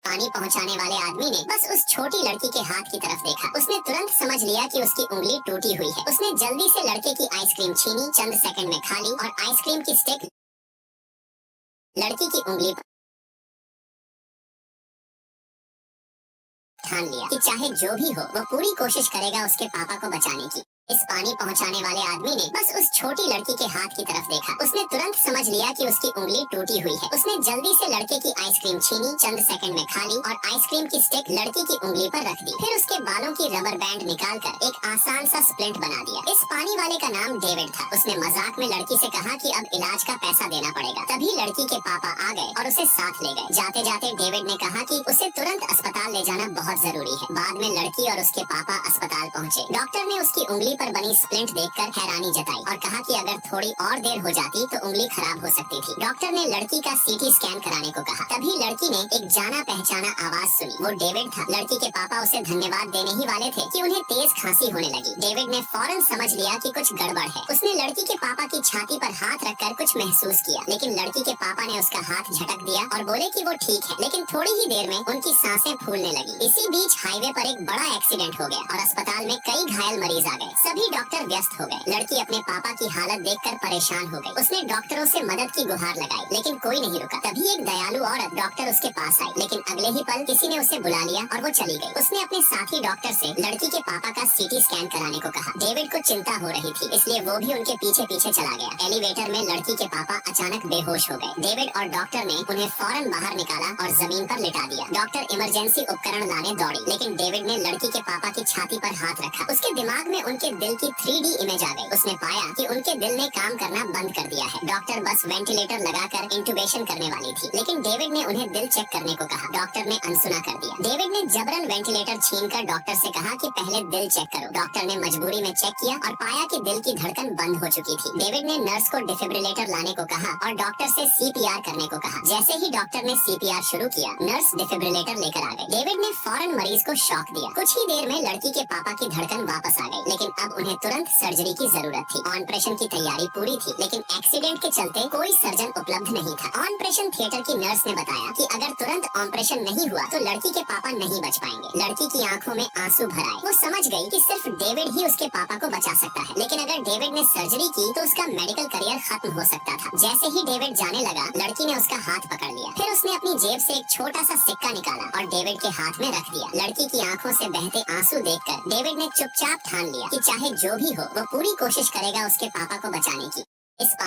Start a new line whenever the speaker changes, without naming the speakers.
पानी पहुंचाने वाले आदमी ने बस उस छोटी लड़की के हाथ की तरफ देखा। उसने तुरंत समझ लिया कि उसकी उंगली टूटी हुई है। उसने जल्दी से लड़के की आइसक्रीम छीनी, चंद सेकंड में खा ली और आइसक्रीम की स्टिक लड़की की उंगली पर ठान लिया कि चाहे जो भी हो वो पूरी कोशिश करेगा उसके पापा को बचाने की। इस पानी पहुंचाने वाले आदमी ने बस उस छोटी लड़की के हाथ की तरफ देखा। उसने तुरंत समझ लिया कि उसकी उंगली टूटी हुई है। उसने जल्दी से लड़के की आइसक्रीम छीनी, चंद सेकंड में खा ली और आइसक्रीम की स्टिक लड़की की उंगली पर रख दी। फिर उसके बालों की रबर बैंड निकालकर एक आसान सा स्प्लिंट बना दिया। इस पानी वाले का नाम डेविड था। उसने मजाक में लड़की से कहा कि अब इलाज का पैसा देना पड़ेगा। तभी लड़की के पापा आ गए और उसे साथ ले गए। जाते जाते डेविड ने कहा कि उसे तुरंत अस्पताल ले जाना बहुत जरूरी है। बाद में लड़की और उसके पापा अस्पताल पहुँचे। डॉक्टर ने उसकी उंगली पर बनी स्प्लिंट देखकर हैरानी जताई और कहा कि अगर थोड़ी और देर हो जाती तो उंगली खराब हो सकती थी। डॉक्टर ने लड़की का सीटी स्कैन कराने को कहा। तभी लड़की ने एक जाना पहचाना आवाज सुनी। वो डेविड था। लड़की के पापा उसे धन्यवाद देने ही वाले थे कि उन्हें तेज खांसी होने लगी। डेविड ने फौरन समझ लिया कि कुछ गड़बड़ है। उसने लड़की के पापा की छाती पर हाथ रखकर कुछ महसूस किया, लेकिन लड़की के पापा ने उसका हाथ झटक दिया और बोले कि वो ठीक है। लेकिन थोड़ी ही देर में उनकी सांसें फूलने लगी। इसी बीच हाईवे पर एक बड़ा एक्सीडेंट हो गया और अस्पताल में कई घायल मरीज आ गए। सभी डॉक्टर व्यस्त हो गए। लड़की अपने पापा की हालत देखकर परेशान हो गई। उसने डॉक्टरों से मदद की गुहार लगाई, लेकिन कोई नहीं रुका। तभी एक दयालु औरत डॉक्टर उसके पास आई, लेकिन अगले ही पल किसी ने उसे बुला लिया और वो चली गई। उसने अपने साथी डॉक्टर से लड़की के पापा का सीटी स्कैन कराने को कहा। डेविड को चिंता हो रही थी, इसलिए वो भी उनके पीछे पीछे चला गया। एलिवेटर में लड़की के पापा अचानक बेहोश हो गए। डेविड और डॉक्टर ने उन्हें फौरन बाहर निकाला और जमीन पर लिटा दिया। डॉक्टर इमरजेंसी उपकरण लाने दौड़ी, लेकिन डेविड ने लड़की के पापा की छाती पर हाथ रखा। उसके दिमाग में उनके दिल की 3D इमेज आ गई। उसने पाया कि उनके दिल ने काम करना बंद कर दिया है। डॉक्टर बस वेंटिलेटर लगाकर इंटुबेशन करने वाली थी, लेकिन डेविड ने उन्हें दिल चेक करने को कहा। डॉक्टर ने अनसुना कर दिया। डेविड ने जबरन वेंटिलेटर छीनकर डॉक्टर से कहा कि पहले दिल चेक करो। डॉक्टर ने मजबूरी में चेक किया और पाया कि दिल की धड़कन बंद हो चुकी थी। डेविड ने नर्स को डिफिब्रिलेटर लाने को कहा और डॉक्टर से CPR करने को कहा। जैसे ही डॉक्टर ने CPR शुरू किया, नर्स डिफिब्रिलेटर लेकर आ गई। डेविड ने फौरन मरीज को शॉक दिया। कुछ ही देर में लड़की के पापा की धड़कन वापस आ गई, लेकिन अब उन्हें तुरंत सर्जरी की जरूरत थी। ऑपरेशन की तैयारी पूरी थी, लेकिन एक्सीडेंट के चलते कोई सर्जन उपलब्ध नहीं था। ऑपरेशन थिएटर की नर्स ने बताया कि अगर तुरंत ऑपरेशन नहीं हुआ तो लड़की के पापा नहीं बच पाएंगे। लड़की की आंखों में आंसू भर आए। वो समझ गई कि सिर्फ डेविड ही उसके पापा को बचा सकता है, लेकिन अगर डेविड ने सर्जरी की तो उसका मेडिकल करियर खत्म हो सकता था। जैसे ही डेविड जाने लगा, लड़की ने उसका हाथ पकड़ लिया। फिर उसने अपनी जेब से एक छोटा सा सिक्का निकाला और डेविड के हाथ में रख दिया। लड़की की आंखों से बहते आंसू देखकर डेविड ने चुपचाप ठान लिया कि चाहे जो भी हो वो पूरी कोशिश करेगा उसके पापा को बचाने की। इस